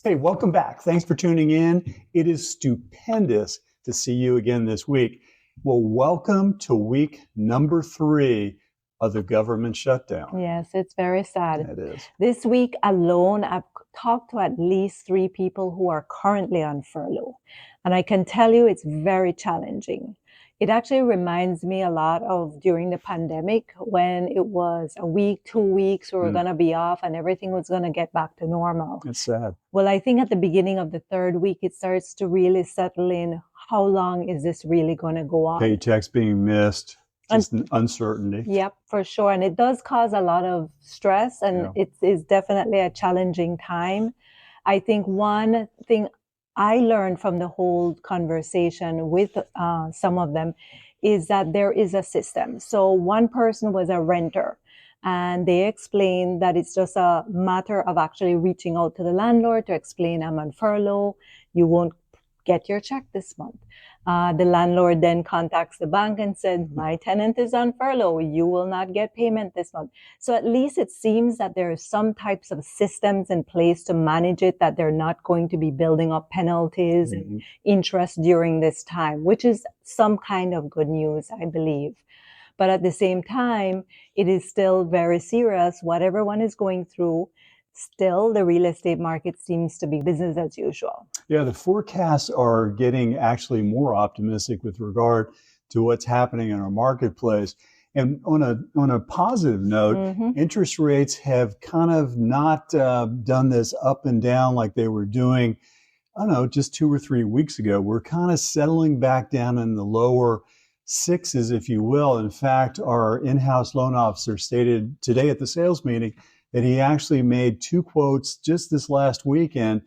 Hey, welcome back. Thanks for tuning in. It is stupendous to see you again this week. Well, welcome to week number 3 of the government shutdown. Yes, it's very sad. It is. This week alone, I've talked to at least 3 people who are currently on furlough. And I can tell you it's very challenging. It actually reminds me a lot of during the pandemic when it was a week, 2 weeks, we were going to be off and everything was going to get back to normal. It's sad. Well, I think at the beginning of the third week, it starts to really settle in. How long is this really going to go on? Paychecks being missed, just uncertainty. Yep, for sure. And it does cause a lot of stress, and it is definitely a challenging time. I think one thing I learned from the whole conversation with some of them is that there is a system. So one person was a renter, and they explained that it's just a matter of actually reaching out to the landlord to explain, I'm on furlough, you won't get your check this month. The landlord then contacts the bank and said, my tenant is on furlough, you will not get payment this month. So at least it seems that there are some types of systems in place to manage it, that they're not going to be building up penalties and interest during this time, which is some kind of good news, I believe. But at the same time, it is still very serious what everyone is going through. Still, the real estate market seems to be business as usual. Yeah, the forecasts are getting actually more optimistic with regard to what's happening in our marketplace. And on a positive note, interest rates have kind of not done this up and down like they were doing, I don't know, just 2 or 3 weeks ago. We're kind of settling back down in the lower sixes, if you will. In fact, our in-house loan officer stated today at the sales meeting that he actually made 2 quotes just this last weekend,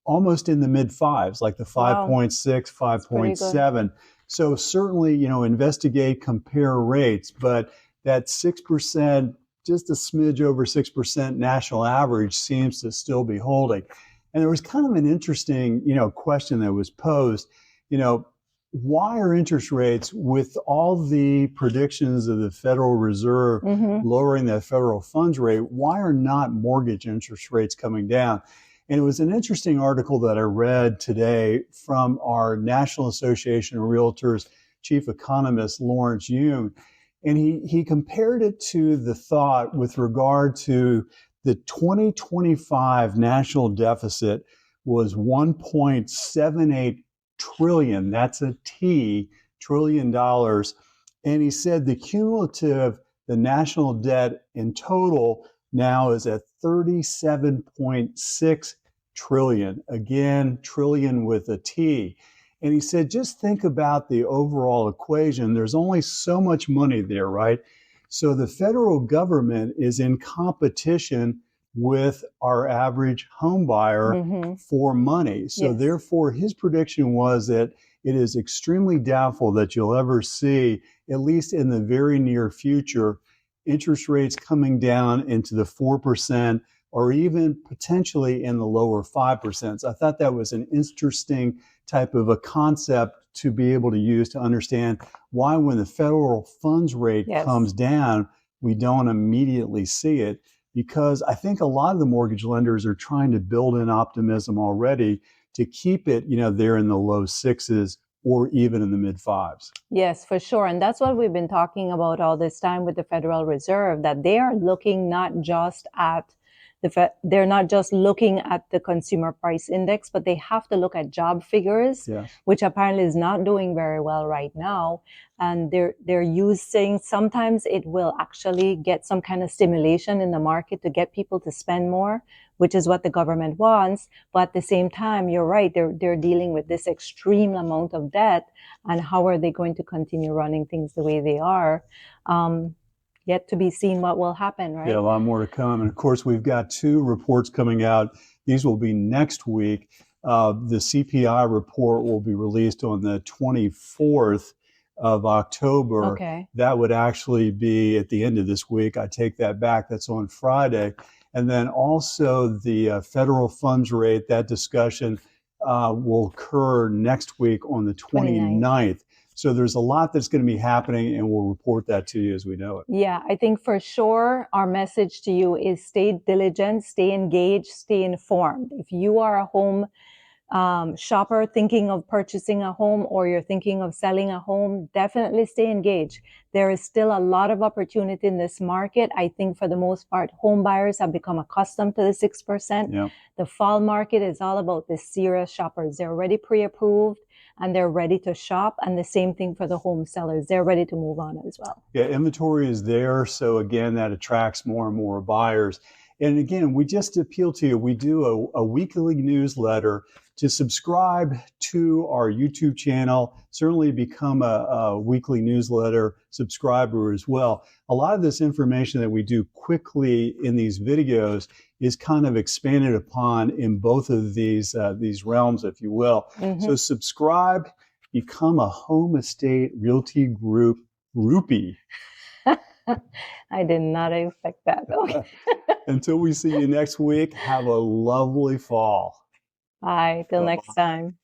almost in the mid fives, like the 5.6, 5.7. So certainly, investigate, compare rates, but that 6%, just a smidge over 6% national average seems to still be holding. And there was kind of an interesting, question that was posed, why are interest rates, with all the predictions of the Federal Reserve lowering that federal funds rate, why are not mortgage interest rates coming down? And it was an interesting article that I read today from our National Association of Realtors chief economist, Lawrence Yoon. And he compared it to the thought with regard to the 2025 national deficit was $1.78 trillion, that's a T, trillion dollars. And he said the national debt in total now is at 37.6 trillion. Again, trillion with a T. And he said, just think about the overall equation. There's only so much money there, right? So the federal government is in competition with our average home buyer for money. So therefore, his prediction was that it is extremely doubtful that you'll ever see, at least in the very near future, interest rates coming down into the 4% or even potentially in the lower 5%. So I thought that was an interesting type of a concept to be able to use to understand why when the federal funds rate comes down, we don't immediately see it. Because I think a lot of the mortgage lenders are trying to build in optimism already to keep it, there in the low sixes or even in the mid fives. Yes, for sure. And that's what we've been talking about all this time with the Federal Reserve, that they are looking not just at they're not just looking at the consumer price index, but they have to look at job figures, which apparently is not doing very well right now. And they're using, sometimes it will actually get some kind of stimulation in the market to get people to spend more, which is what the government wants. But at the same time, you're right, they're dealing with this extreme amount of debt, and how are they going to continue running things the way they are? Yet to be seen what will happen, right? Yeah, a lot more to come. And of course, we've got 2 reports coming out. These will be next week. The CPI report will be released on the 24th of October. That would actually be at the end of this week. I take that back. That's on Friday. And then also the federal funds rate, that discussion will occur next week on the 29th. So there's a lot that's going to be happening, and we'll report that to you as we know it. Yeah, I think for sure our message to you is stay diligent, stay engaged, stay informed. If you are a home shopper thinking of purchasing a home, or you're thinking of selling a home, definitely stay engaged. There is still a lot of opportunity in this market. I think for the most part, home buyers have become accustomed to the 6%. Yeah. The fall market is all about the serious shoppers. They're already pre-approved and they're ready to shop. And the same thing for the home sellers. They're ready to move on as well. Yeah, inventory is there. So again, that attracts more and more buyers. And again, we just appeal to you. We do a weekly newsletter. To subscribe to our YouTube channel, certainly become a weekly newsletter subscriber as well. A lot of this information that we do quickly in these videos is kind of expanded upon in both of these realms, if you will. So subscribe, become a Home Estate Realty Group groupie. I did not expect that. Okay. Until we see you next week, have a lovely fall. Bye. Till next time.